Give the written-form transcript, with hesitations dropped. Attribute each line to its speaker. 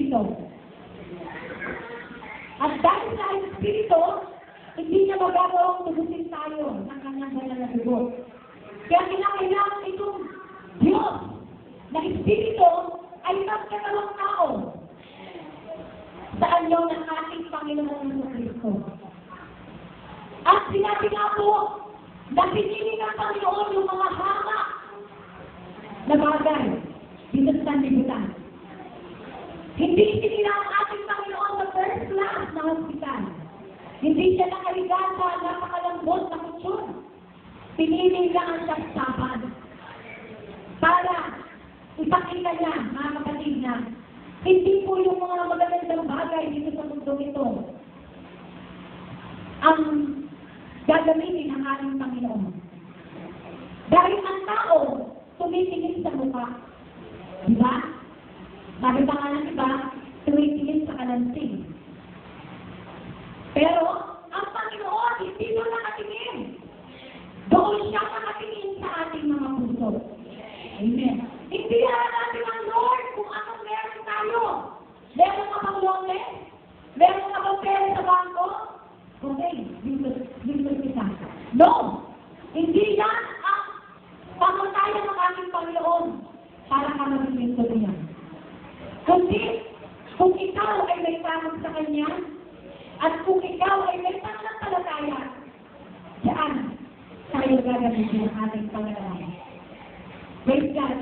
Speaker 1: Espiritu. At dahil sa Espiritu, hindi niya magagawang tugusin tayo ng kanyang banal na dugo. Kaya kinakailangan itong Diyos na Espiritu ay magkatawang tao sa anyo ng ating Panginoon Kristo. At sinabi nga po na pinili ng Panginoon yung mga hama na bagay dito sa sanlibutan. Hindi pinili ang ating Panginoon sa first class na hospital. Hindi siya nakaliga sa napakalambot na kutsyon. Pinili lang ang saksapan para ipakita niya, mga kapatid, na hindi po yung mga magagandang bagay dito sa mundo ito ang gagamitin ng ating Panginoon. Dahil ang tao tumitingin sa mukha. Diba? Sabi pa nga ng iba, tumitingin sa kalansing. Pero ang Panginoon hindi doon nakatingin. Doon siya nakatingin sa ating mga puso. Amen. Hindi natin ang Lord kung anong meron tayo. Meron ka bang loan? Meron ka bang pera sa bangko? Okay, dito kita. No! Hindi yan ang pamatayan ng ating Panginoon para ka mag-iminto niya. Kundi, kung ikaw ay may tamang sa Kanya, at kung ikaw ay may pananampalataya, saan tayo gagamitin ang ating Panginoon? Praise God.